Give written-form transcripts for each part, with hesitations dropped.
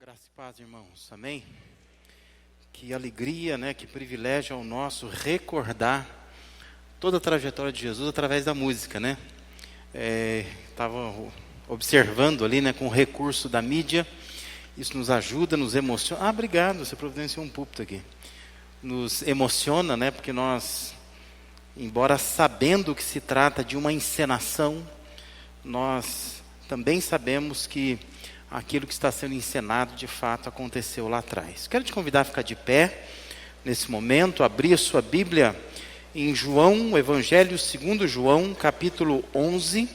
Graça e paz, irmãos. Amém? Que alegria, que privilégio é o nosso recordar toda a trajetória de Jesus através da música, Estava observando ali, com o recurso da mídia. Isso nos ajuda, nos emociona. Obrigado, você providenciou um púlpito aqui. Nos emociona, porque nós, embora sabendo que se trata de uma encenação, nós também sabemos que aquilo que está sendo encenado, de fato, aconteceu lá atrás. Quero te convidar a ficar de pé, nesse momento, abrir a sua Bíblia em João, o Evangelho segundo João, capítulo 11,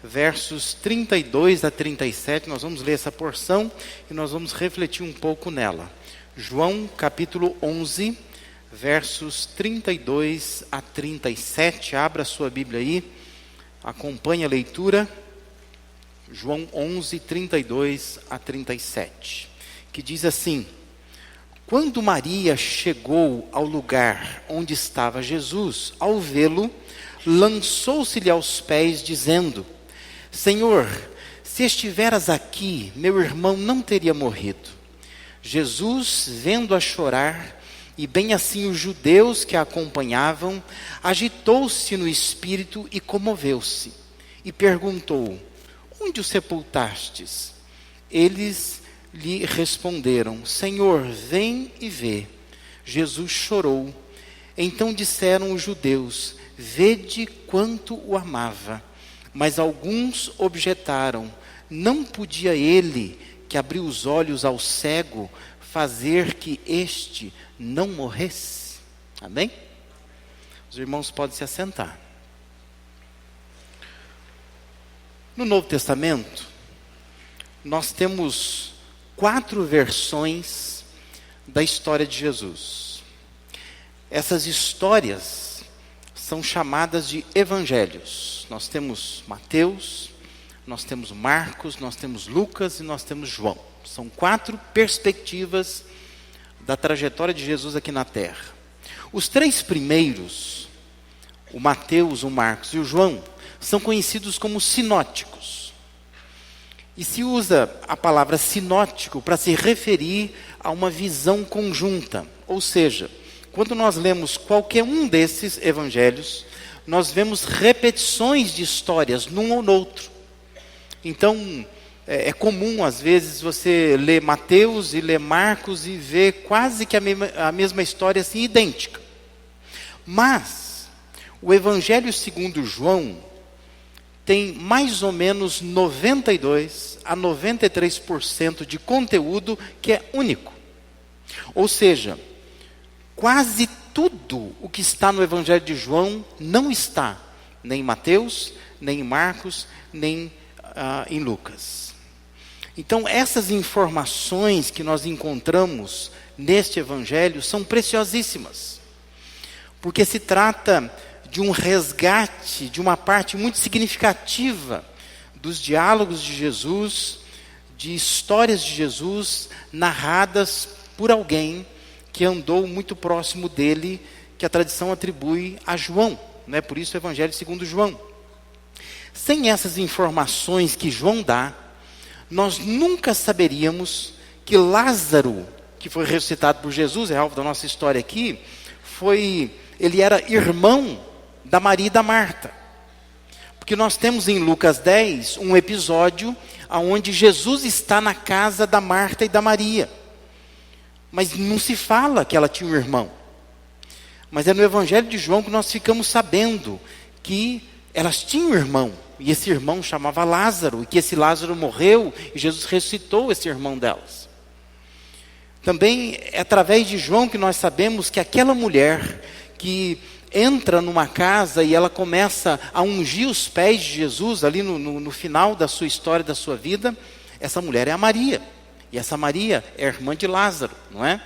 versos 32 a 37. Nós vamos ler essa porção e nós vamos refletir um pouco nela. João, capítulo 11, versos 32 a 37. Abra a sua Bíblia aí, acompanhe a leitura. João 11, 32 a 37, que diz assim: Quando Maria chegou ao lugar onde estava Jesus, ao vê-lo, lançou-se-lhe aos pés, dizendo: Senhor, se estiveras aqui, meu irmão não teria morrido. Jesus, vendo-a chorar, e bem assim os judeus que a acompanhavam, agitou-se no espírito e comoveu-se, e perguntou: Onde o sepultastes? Eles lhe responderam: Senhor, vem e vê. Jesus chorou. Então disseram os judeus: Vede quanto o amava. Mas alguns objetaram: Não podia ele, que abriu os olhos ao cego, fazer que este não morresse? Amém? Os irmãos podem se assentar. No Novo Testamento, nós temos 4 versões da história de Jesus. Essas histórias são chamadas de evangelhos. Nós temos Mateus, nós temos Marcos, nós temos Lucas e nós temos João. São 4 perspectivas da trajetória de Jesus aqui na terra. Os 3 primeiros, o Mateus, o Marcos e o João, são conhecidos como sinóticos. E se usa a palavra sinótico para se referir a uma visão conjunta. Ou seja, quando nós lemos qualquer um desses evangelhos, nós vemos repetições de histórias num ou no outro. Então, é comum às vezes você ler Mateus e ler Marcos e ver quase que a mesma história assim, idêntica. Mas o Evangelho segundo João tem mais ou menos 92 a 93% de conteúdo que é único. Ou seja, quase tudo o que está no Evangelho de João não está nem em Mateus, nem em Marcos, nem em Lucas. Então, essas informações que nós encontramos neste Evangelho são preciosíssimas, porque se trata de um resgate de uma parte muito significativa dos diálogos de Jesus, de histórias de Jesus narradas por alguém que andou muito próximo dele, que a tradição atribui a João, Por isso o Evangelho segundo João. Sem essas informações que João dá, nós nunca saberíamos que Lázaro, que foi ressuscitado por Jesus, é alvo da nossa história aqui, ele era irmão da Maria e da Marta. Porque nós temos em Lucas 10 um episódio onde Jesus está na casa da Marta e da Maria. Mas não se fala que ela tinha um irmão. Mas é no Evangelho de João que nós ficamos sabendo que elas tinham um irmão. E esse irmão chamava Lázaro. E que esse Lázaro morreu e Jesus ressuscitou esse irmão delas. Também é através de João que nós sabemos que aquela mulher que entra numa casa e ela começa a ungir os pés de Jesus, ali no final da sua história, da sua vida, essa mulher é a Maria. E essa Maria é a irmã de Lázaro, não é?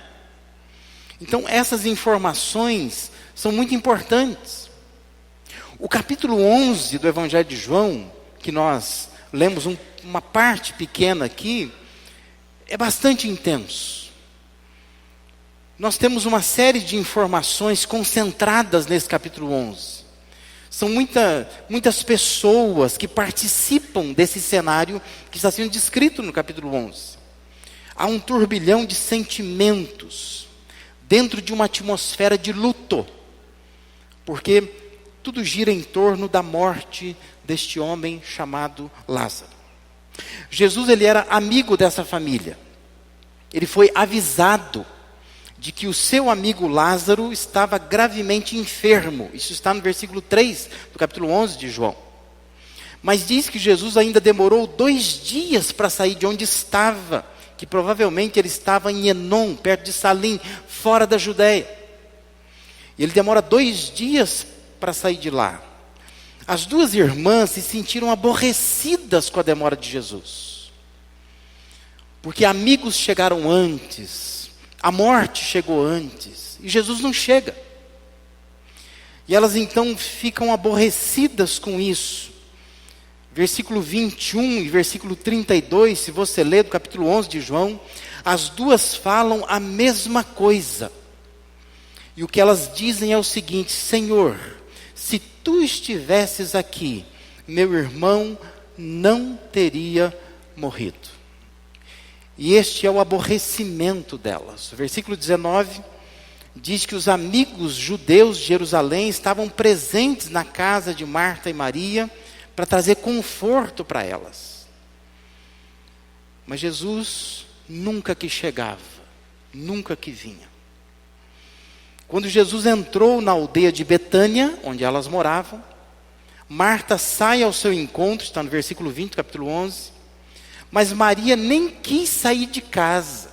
Então, essas informações são muito importantes. O capítulo 11 do Evangelho de João, que nós lemos uma parte pequena aqui, é bastante intenso. Nós temos uma série de informações concentradas nesse capítulo 11. São muitas pessoas que participam desse cenário que está sendo descrito no capítulo 11. Há um turbilhão de sentimentos dentro de uma atmosfera de luto, porque tudo gira em torno da morte deste homem chamado Lázaro. Jesus, ele era amigo dessa família. Ele foi avisado de que o seu amigo Lázaro estava gravemente enfermo. Isso está no versículo 3 do capítulo 11 de João. Mas diz que Jesus ainda demorou 2 dias para sair de onde estava, que provavelmente ele estava em Enom, perto de Salim, fora da Judéia. E ele demora 2 dias para sair de lá. As 2 irmãs se sentiram aborrecidas com a demora de Jesus, porque amigos chegaram antes, a morte chegou antes, e Jesus não chega. E elas então ficam aborrecidas com isso. Versículo 21 e versículo 32, se você ler do capítulo 11 de João, as 2 falam a mesma coisa. E o que elas dizem é o seguinte: Senhor, se tu estivesses aqui, meu irmão não teria morrido. E este é o aborrecimento delas. O versículo 19 diz que os amigos judeus de Jerusalém estavam presentes na casa de Marta e Maria para trazer conforto para elas. Mas Jesus nunca que chegava, nunca que vinha. Quando Jesus entrou na aldeia de Betânia, onde elas moravam, Marta sai ao seu encontro, está no versículo 20, capítulo 11, mas Maria nem quis sair de casa.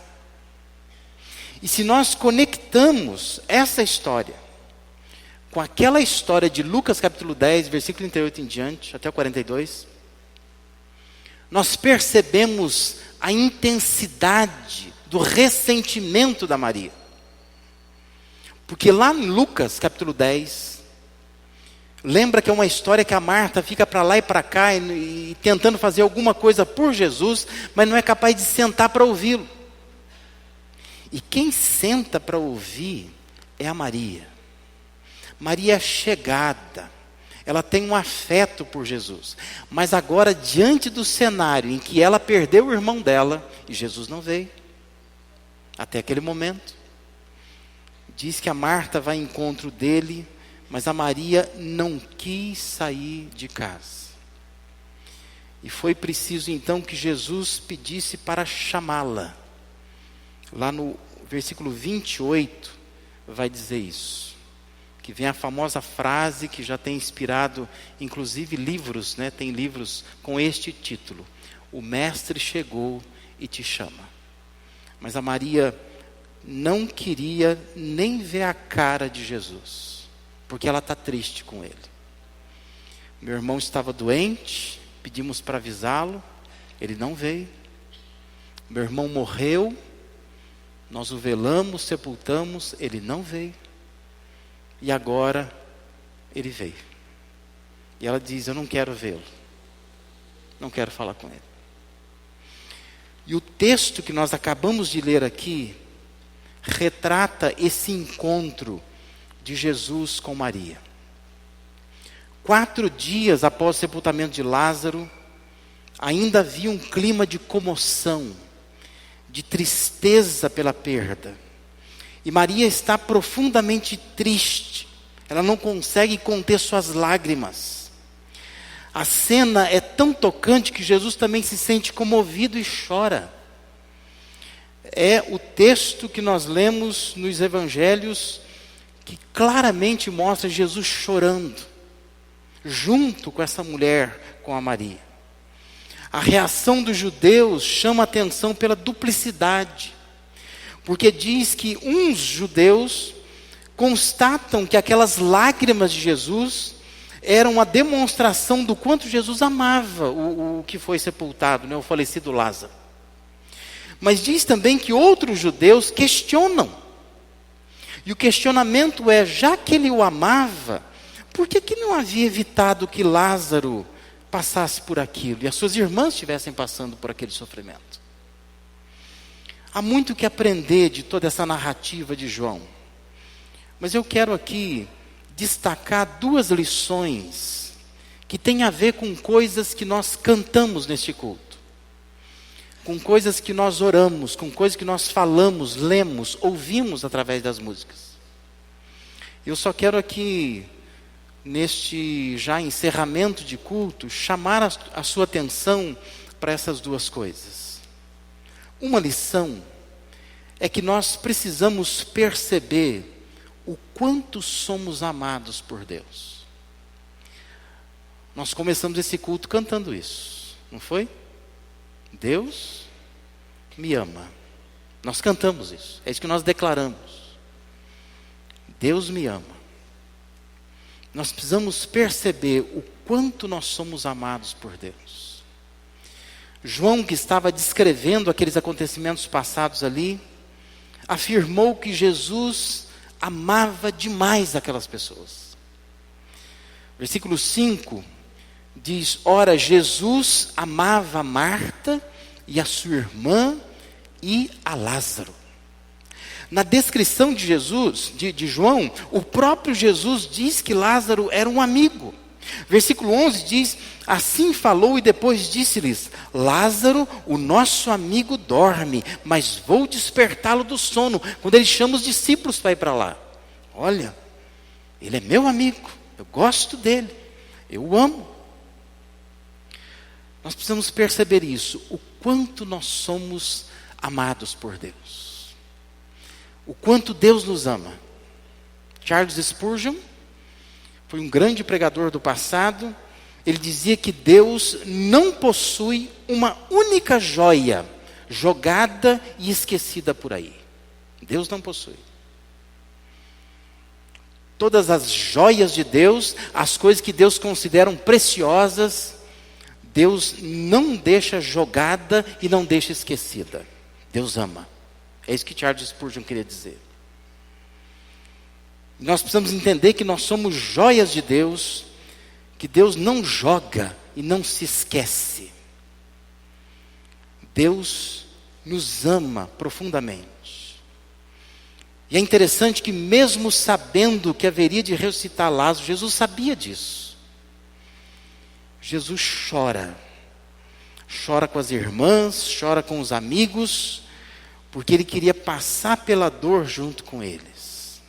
E se nós conectamos essa história com aquela história de Lucas capítulo 10, versículo 38 em diante, até o 42, nós percebemos a intensidade do ressentimento da Maria. Porque lá em Lucas capítulo 10, lembra que é uma história que a Marta fica para lá e para cá e tentando fazer alguma coisa por Jesus, mas não é capaz de sentar para ouvi-lo. E quem senta para ouvir é a Maria. Maria é chegada, ela tem um afeto por Jesus, mas agora diante do cenário em que ela perdeu o irmão dela, e Jesus não veio, até aquele momento, diz que a Marta vai ao encontro dele, mas a Maria não quis sair de casa. E foi preciso então que Jesus pedisse para chamá-la. Lá no versículo 28 vai dizer isso. Que vem a famosa frase que já tem inspirado, inclusive livros, né? Tem livros com este título: o mestre chegou e te chama. Mas a Maria não queria nem ver a cara de Jesus, porque ela está triste com ele. Meu irmão estava doente, pedimos para avisá-lo, ele não veio. Meu irmão morreu, nós o velamos, sepultamos, ele não veio. E agora ele veio. E ela diz: eu não quero vê-lo, não quero falar com ele. E o texto que nós acabamos de ler aqui retrata esse encontro de Jesus com Maria. 4 dias após o sepultamento de Lázaro, ainda havia um clima de comoção, de tristeza pela perda. E Maria está profundamente triste. Ela não consegue conter suas lágrimas. A cena é tão tocante que Jesus também se sente comovido e chora. É o texto que nós lemos nos evangelhos que claramente mostra Jesus chorando, junto com essa mulher, com a Maria. A reação dos judeus chama a atenção pela duplicidade. Porque diz que uns judeus constatam que aquelas lágrimas de Jesus eram uma demonstração do quanto Jesus amava o que foi sepultado, né, o falecido Lázaro. Mas diz também que outros judeus questionam. E o questionamento é: já que ele o amava, por que não havia evitado que Lázaro passasse por aquilo e as suas irmãs estivessem passando por aquele sofrimento? Há muito o que aprender de toda essa narrativa de João. Mas eu quero aqui destacar 2 lições que têm a ver com coisas que nós cantamos neste culto. com coisas que nós oramos, com coisas que nós falamos, lemos, ouvimos através das músicas. Eu só quero aqui, neste já encerramento de culto, chamar a sua atenção para essas duas coisas. Uma lição é que nós precisamos perceber o quanto somos amados por Deus. Nós começamos esse culto cantando isso, não foi? Deus me ama. Nós cantamos isso, é isso que nós declaramos. Deus me ama. Nós precisamos perceber o quanto nós somos amados por Deus. João, que estava descrevendo aqueles acontecimentos passados ali, afirmou que Jesus amava demais aquelas pessoas. Versículo 5 diz: ora, Jesus amava Marta e a sua irmã e a Lázaro. Na descrição de Jesus, de João, o próprio Jesus diz que Lázaro era um amigo. Versículo 11 diz: assim falou e depois disse-lhes: Lázaro, o nosso amigo dorme, mas vou despertá-lo do sono. Quando ele chama os discípulos para ir para lá. Olha, ele é meu amigo, eu gosto dele, eu o amo. Nós precisamos perceber isso, o quanto nós somos amados por Deus. O quanto Deus nos ama. Charles Spurgeon foi um grande pregador do passado. Ele dizia que Deus não possui uma única joia jogada e esquecida por aí. Deus não possui. Todas as joias de Deus, as coisas que Deus considera preciosas, Deus não deixa jogada e não deixa esquecida. Deus ama. É isso que Charles Spurgeon queria dizer. Nós precisamos entender que nós somos joias de Deus, que Deus não joga e não se esquece. Deus nos ama profundamente. E é interessante que mesmo sabendo que haveria de ressuscitar Lázaro, Jesus sabia disso. Jesus chora. Chora com as irmãs, chora com os amigos, porque ele queria passar pela dor junto com eles.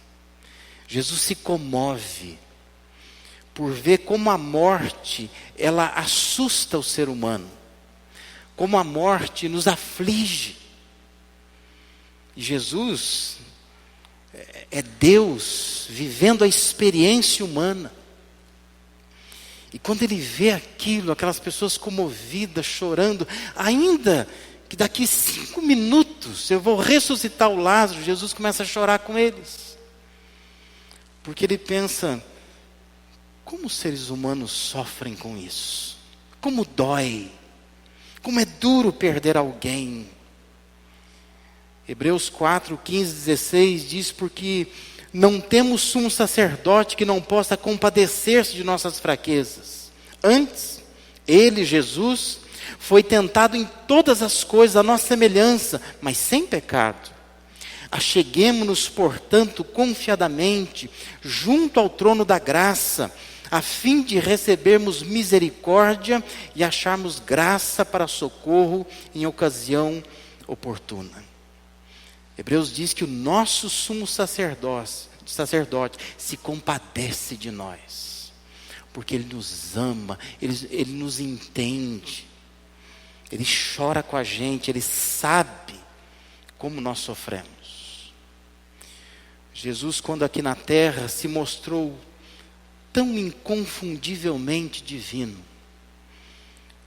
Jesus se comove por ver como a morte, ela assusta o ser humano, como a morte nos aflige. E Jesus é Deus vivendo a experiência humana. E quando ele vê aquilo, aquelas pessoas comovidas, chorando, ainda que daqui 5 minutos eu vou ressuscitar o Lázaro, Jesus começa a chorar com eles. Porque ele pensa, como os seres humanos sofrem com isso? Como dói? Como é duro perder alguém? Hebreus 4, 15, 16 diz: porque não temos sumo sacerdote que não possa compadecer-se de nossas fraquezas. Antes, ele, Jesus, foi tentado em todas as coisas, a nossa semelhança, mas sem pecado. Acheguemo-nos, portanto, confiadamente, junto ao trono da graça, a fim de recebermos misericórdia e acharmos graça para socorro em ocasião oportuna. Hebreus diz que o nosso sumo sacerdote se compadece de nós, porque ele nos ama, ele nos entende. Ele chora com a gente, ele sabe como nós sofremos. Jesus, quando aqui na terra, se mostrou tão inconfundivelmente divino,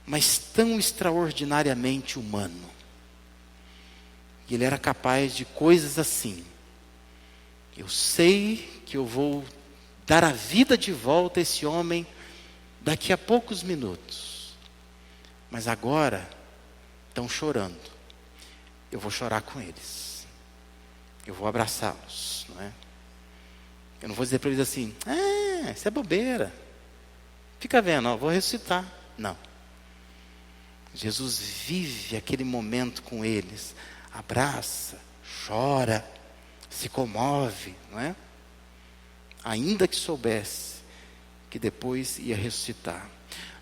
mas tão extraordinariamente humano. E ele era capaz de coisas assim. Eu sei que eu vou dar a vida de volta a esse homem daqui a poucos minutos. Mas agora estão chorando. Eu vou chorar com eles. Eu vou abraçá-los, não é? Eu não vou dizer para eles assim: isso é bobeira. Fica vendo, eu vou ressuscitar. Não. Jesus vive aquele momento com eles. Abraça, chora, se comove, não é? Ainda que soubesse que depois ia ressuscitar.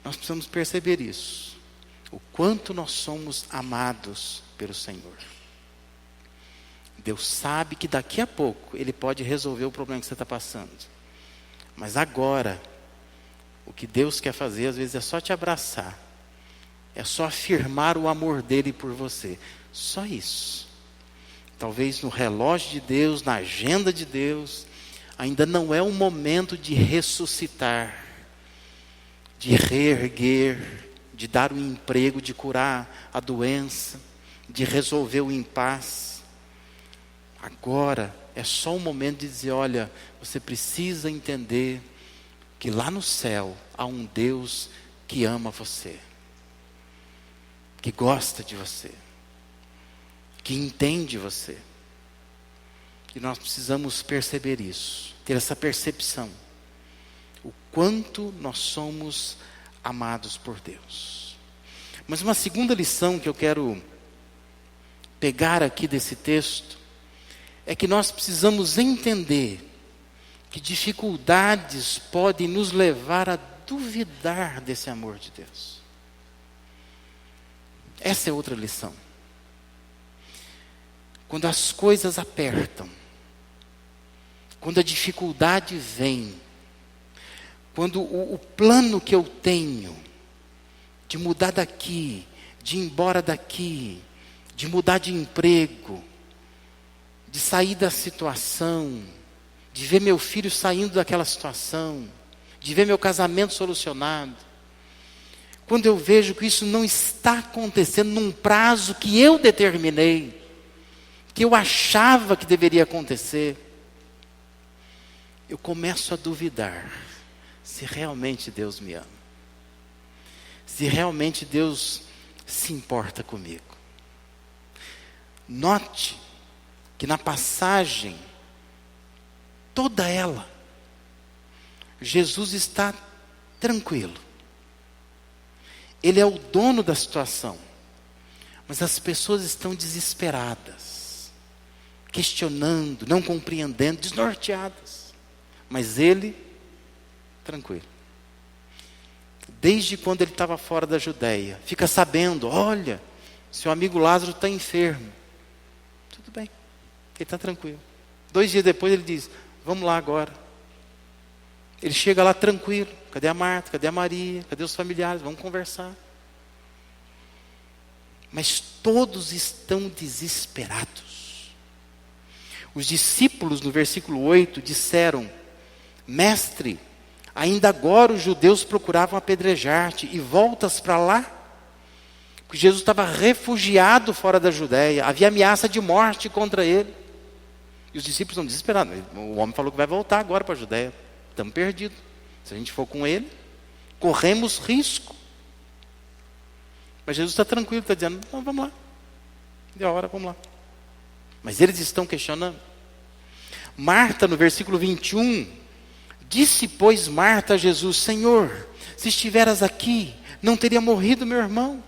Nós precisamos perceber isso. o quanto nós somos amados pelo Senhor. Deus sabe que daqui a pouco Ele pode resolver o problema que você está passando. Mas agora, o que Deus quer fazer, às vezes, é só te abraçar. É só afirmar o amor dEle por você. Só isso. Talvez no relógio de Deus, na agenda de Deus, ainda não é o momento de ressuscitar, de reerguer, de dar um emprego, de curar a doença, de resolver o impasse. Agora é só o momento de dizer, olha, você precisa entender que lá no céu há um Deus que ama você, que gosta de você, que entende você. E nós precisamos perceber isso, ter essa percepção, o quanto nós somos amados por Deus. Mas uma segunda lição que eu quero pegar aqui desse texto, é que nós precisamos entender que dificuldades podem nos levar a duvidar desse amor de Deus. Essa é outra lição. Quando as coisas apertam, quando a dificuldade vem, quando o plano que eu tenho de mudar daqui, de ir embora daqui, de mudar de emprego, de sair da situação, de ver meu filho saindo daquela situação, de ver meu casamento solucionado. Quando eu vejo que isso não está acontecendo num prazo que eu determinei, que eu achava que deveria acontecer, eu começo a duvidar se realmente Deus me ama, se realmente Deus se importa comigo. Note que na passagem, toda ela, Jesus está tranquilo. Ele é o dono da situação. Mas as pessoas estão desesperadas, questionando, não compreendendo, desnorteadas. Mas ele, tranquilo. Desde quando ele estava fora da Judéia, fica sabendo, olha, seu amigo Lázaro está enfermo. Tudo bem. Ele está tranquilo. 2 dias depois ele diz, vamos lá agora. Ele chega lá tranquilo. Cadê a Marta? Cadê a Maria? Cadê os familiares? Vamos conversar. Mas todos estão desesperados. Os discípulos, no versículo 8, disseram, mestre, ainda agora os judeus procuravam apedrejar-te e voltas para lá? Porque Jesus estava refugiado fora da Judéia. Havia ameaça de morte contra ele. E os discípulos estão desesperados. O homem falou que vai voltar agora para a Judéia. Estamos perdidos. Se a gente for com ele, corremos risco. Mas Jesus está tranquilo, está dizendo, não, vamos lá. Deu a hora, vamos lá. Mas eles estão questionando. Marta, no versículo 21, disse, pois, Marta a Jesus, Senhor, se estiveras aqui, não teria morrido meu irmão.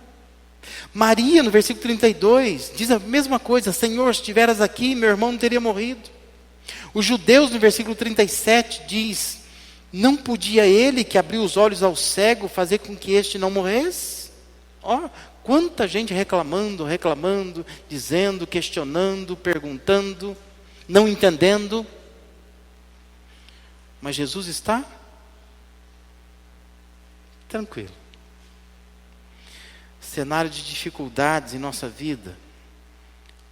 Maria, no versículo 32, diz a mesma coisa, Senhor, se estiveras aqui, meu irmão não teria morrido. Os judeus, no versículo 37, diz, não podia ele que abriu os olhos ao cego fazer com que este não morresse? Ó, quanta gente reclamando, dizendo, questionando, perguntando, não entendendo. Mas Jesus está tranquilo. Cenários de dificuldades em nossa vida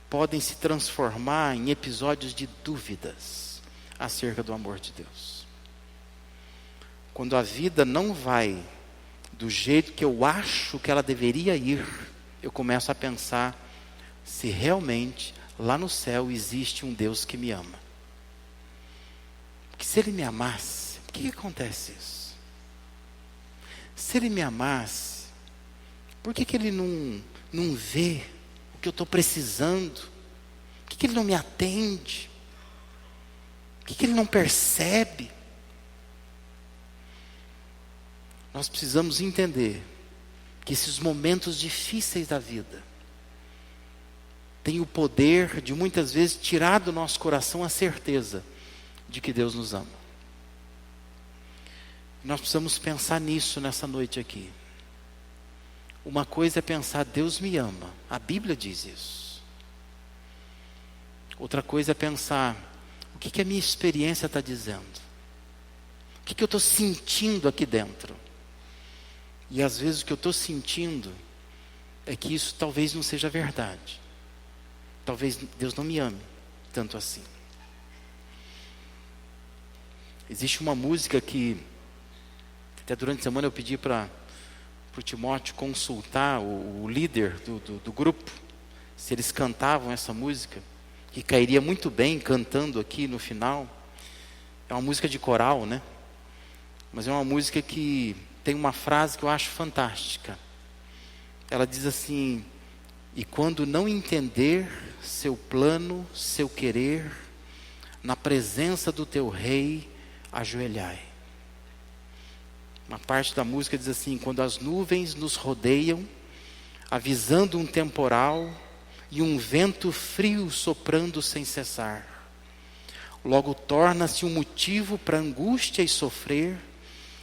podem se transformar em episódios de dúvidas acerca do amor de Deus. Quando a vida não vai do jeito que eu acho que ela deveria ir, eu começo a pensar se realmente lá no céu existe um Deus que me ama. Porque se Ele me amasse, por que acontece isso? Se Ele me amasse, por que Ele não vê o que eu estou precisando? Por que Ele não me atende? Por que Ele não percebe? Nós precisamos entender que esses momentos difíceis da vida têm o poder de muitas vezes tirar do nosso coração a certeza de que Deus nos ama. Nós precisamos pensar nisso nessa noite aqui. Uma coisa é pensar, Deus me ama. A Bíblia diz isso. Outra coisa é pensar, o que a minha experiência está dizendo? O que eu estou sentindo aqui dentro? E às vezes o que eu estou sentindo é que isso talvez não seja verdade. Talvez Deus não me ame tanto assim. Existe uma música que, até durante a semana eu pedi para o Timóteo consultar o líder do grupo, se eles cantavam essa música, que cairia muito bem cantando aqui no final. É uma música de coral, né? Mas é uma música que tem uma frase que eu acho fantástica. Ela diz assim: e quando não entender seu plano, seu querer, na presença do teu rei, ajoelhai. Uma parte da música diz assim: quando as nuvens nos rodeiam, avisando um temporal e um vento frio soprando sem cessar, logo torna-se um motivo para angústia e sofrer,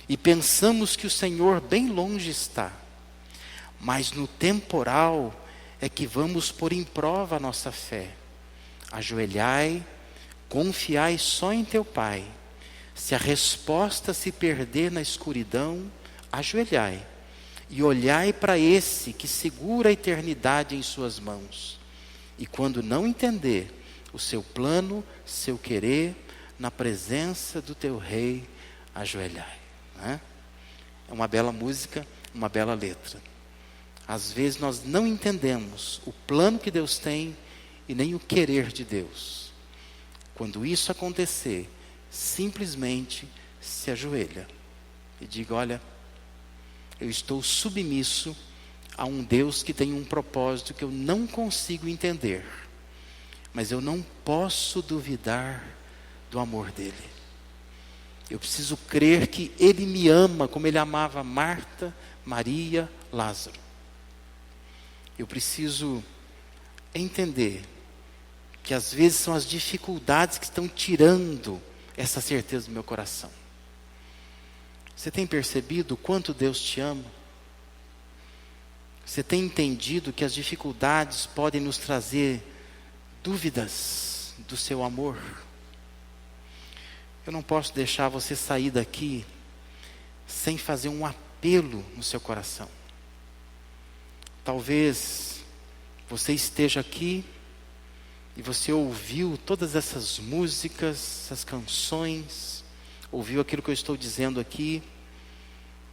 e pensamos que o Senhor bem longe está. Mas no temporal é que vamos pôr em prova a nossa fé. Ajoelhai, confiai só em teu Pai. Se a resposta se perder na escuridão, ajoelhai e olhai para esse que segura a eternidade em suas mãos. E quando não entender o seu plano, seu querer, na presença do teu rei, ajoelhai. Né? É uma bela música, uma bela letra. Às vezes nós não entendemos o plano que Deus tem e nem o querer de Deus. Quando isso acontecer, simplesmente se ajoelha e diga: olha, eu estou submisso a um Deus que tem um propósito que eu não consigo entender, mas eu não posso duvidar do amor dele. Eu preciso crer que ele me ama como ele amava Marta, Maria, Lázaro. Eu preciso entender que às vezes são as dificuldades que estão tirando essa certeza do meu coração. Você tem percebido o quanto Deus te ama? Você tem entendido que as dificuldades podem nos trazer dúvidas do seu amor? Eu não posso deixar você sair daqui sem fazer um apelo no seu coração. Talvez você esteja aqui e você ouviu todas essas músicas, essas canções, ouviu aquilo que eu estou dizendo aqui,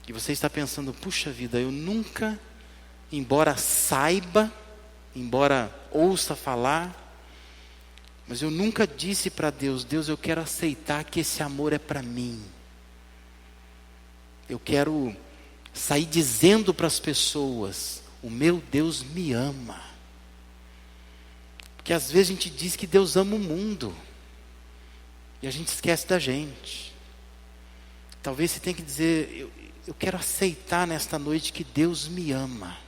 e você está pensando: puxa vida, eu nunca, embora saiba, embora ouça falar, mas eu nunca disse para Deus: Deus, eu quero aceitar que esse amor é para mim. Eu quero sair dizendo para as pessoas: o meu Deus me ama. Porque às vezes a gente diz que Deus ama o mundo e a gente esquece da gente. Talvez você tenha que dizer: eu quero aceitar nesta noite que Deus me ama.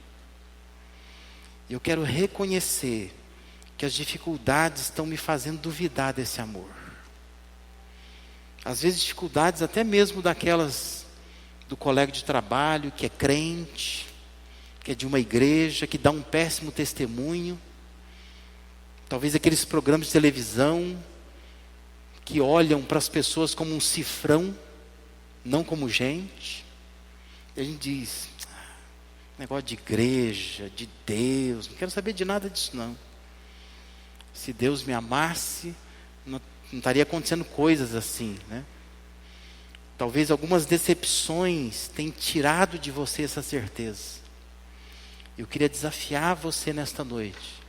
Eu quero reconhecer que as dificuldades estão me fazendo duvidar desse amor. Às vezes dificuldades até mesmo daquelas do colega de trabalho que é crente, que é de uma igreja, que dá um péssimo testemunho. Talvez aqueles programas de televisão que olham para as pessoas como um cifrão, não como gente. E a gente diz: negócio de igreja, de Deus, não quero saber de nada disso não. Se Deus me amasse, não estaria acontecendo coisas assim, né? Talvez algumas decepções tenham tirado de você essa certeza. Eu queria desafiar você nesta noite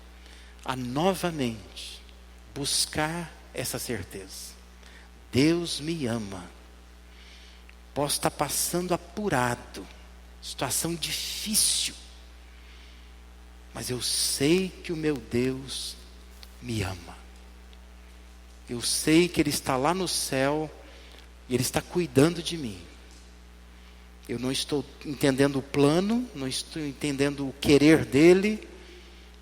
a novamente buscar essa certeza. Deus me ama. Posso estar passando apurado, situação difícil, mas eu sei que o meu Deus me ama. Eu sei que Ele está lá no céu e Ele está cuidando de mim. Eu não estou entendendo o plano, não estou entendendo o querer dEle,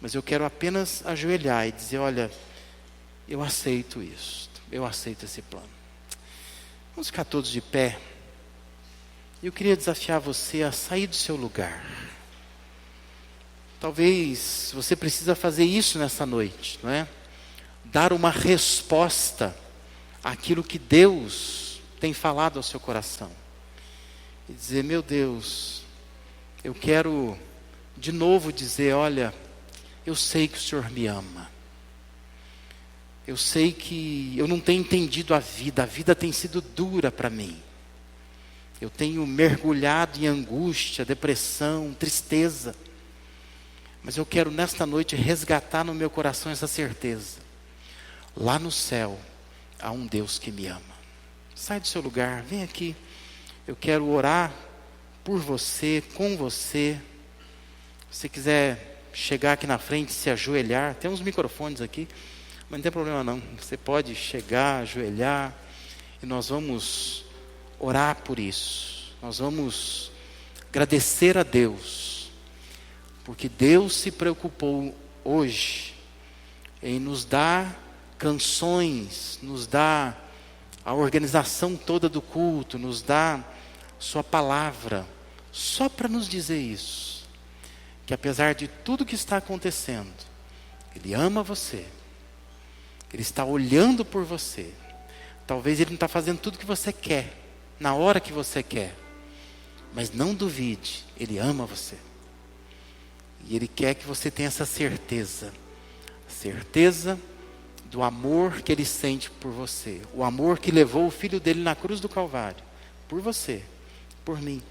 mas eu quero apenas ajoelhar e dizer: olha, eu aceito isso, eu aceito esse plano. Vamos ficar todos de pé. Eu queria desafiar você a sair do seu lugar. Talvez você precisa fazer isso nessa noite, não é? Dar uma resposta àquilo que Deus tem falado ao seu coração. E dizer, meu Deus, eu quero de novo dizer, olha, eu sei que o Senhor me ama. Eu sei que eu não tenho entendido a vida tem sido dura para mim. Eu tenho mergulhado em angústia, depressão, tristeza. Mas eu quero nesta noite resgatar no meu coração essa certeza. Lá no céu há um Deus que me ama. Sai do seu lugar, vem aqui. Eu quero orar por você, com você. Se você quiser chegar aqui na frente, se ajoelhar, tem uns microfones aqui, mas não tem problema não. Você pode chegar, ajoelhar, e nós vamos orar por isso. Nós vamos agradecer a Deus, porque Deus se preocupou hoje em nos dar canções, nos dar a organização toda do culto, nos dá sua palavra, só para nos dizer isso, que apesar de tudo que está acontecendo, Ele ama você, Ele está olhando por você. Talvez Ele não está fazendo tudo que você quer, na hora que você quer, mas não duvide, Ele ama você. E Ele quer que você tenha essa certeza, certeza do amor que Ele sente por você. O amor que levou o Filho dele na cruz do Calvário. Por você, por mim.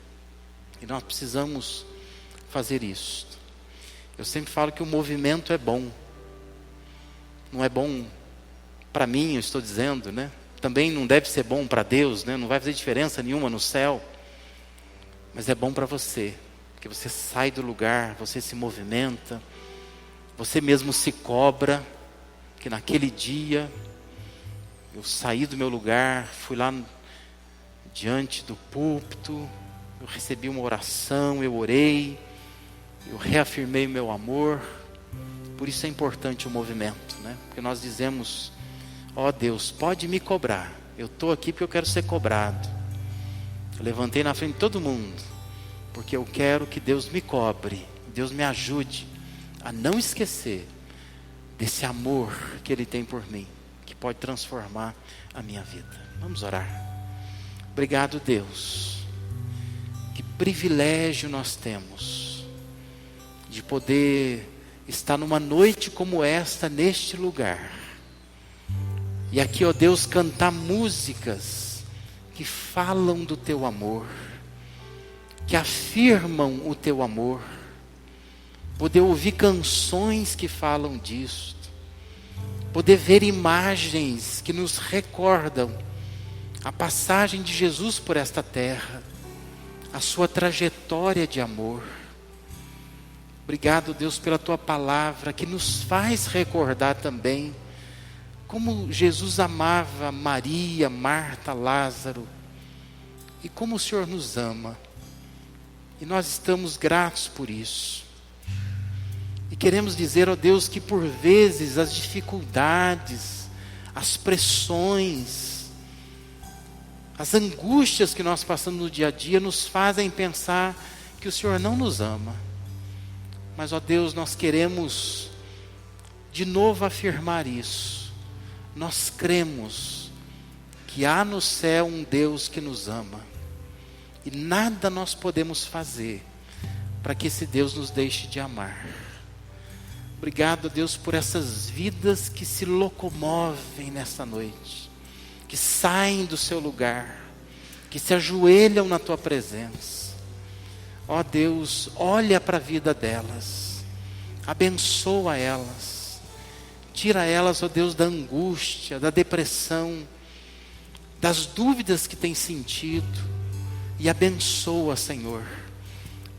E nós precisamos fazer isso. Eu sempre falo que o movimento é bom. Não é bom para mim, eu estou dizendo, né? Também não deve ser bom para Deus, né? Não vai fazer diferença nenhuma no céu. Mas é bom para você. Porque você sai do lugar, você se movimenta. Você mesmo se cobra. Que naquele dia, eu saí do meu lugar, fui lá diante do púlpito, eu recebi uma oração, eu orei, eu reafirmei meu amor. Por isso é importante o movimento, né? Porque nós dizemos, ó Deus, pode me cobrar, eu estou aqui porque eu quero ser cobrado. Eu levantei na frente de todo mundo, porque eu quero que Deus me cobre, Deus me ajude a não esquecer desse amor que Ele tem por mim, que pode transformar a minha vida. Vamos orar. Obrigado, Deus. Que privilégio nós temos de poder estar numa noite como esta, neste lugar. E aqui, ó Deus, cantar músicas que falam do Teu amor, que afirmam o Teu amor. Poder ouvir canções que falam disso, poder ver imagens que nos recordam a passagem de Jesus por esta terra, a sua trajetória de amor. Obrigado, Deus, pela Tua palavra, que nos faz recordar também como Jesus amava Maria, Marta, Lázaro, e como o Senhor nos ama. E nós estamos gratos por isso. E queremos dizer, ó Deus, que por vezes as dificuldades, as pressões, as angústias que nós passamos no dia a dia nos fazem pensar que o Senhor não nos ama. Mas, ó Deus, nós queremos de novo afirmar isso. Nós cremos que há no céu um Deus que nos ama. E nada nós podemos fazer para que esse Deus nos deixe de amar. Obrigado, Deus, por essas vidas que se locomovem nessa noite, que saem do seu lugar, que se ajoelham na Tua presença. Ó Deus, olha para a vida delas, abençoa elas, tira elas, ó Deus, da angústia, da depressão, das dúvidas que têm sentido, e abençoa, Senhor,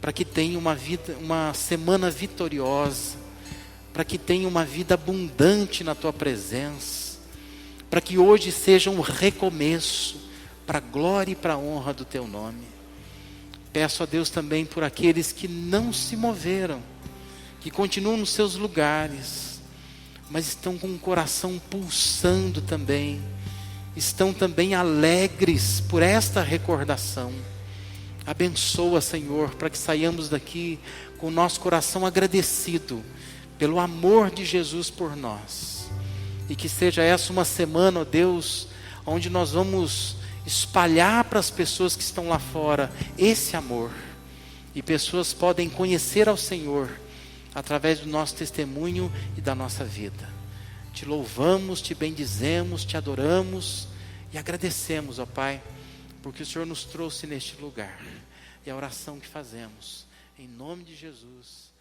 para que tenha uma semana vitoriosa, para que tenha uma vida abundante na Tua presença, para que hoje seja um recomeço, para a glória e para a honra do Teu nome. Peço a Deus também por aqueles que não se moveram, que continuam nos seus lugares, mas estão com o coração pulsando também, estão também alegres por esta recordação. Abençoa, Senhor, para que saiamos daqui com o nosso coração agradecido pelo amor de Jesus por nós. E que seja essa uma semana, ó Deus, onde nós vamos espalhar para as pessoas que estão lá fora esse amor. E pessoas podem conhecer ao Senhor através do nosso testemunho e da nossa vida. Te louvamos, te bendizemos, te adoramos e agradecemos, ó Pai, porque o Senhor nos trouxe neste lugar. E a oração que fazemos, em nome de Jesus.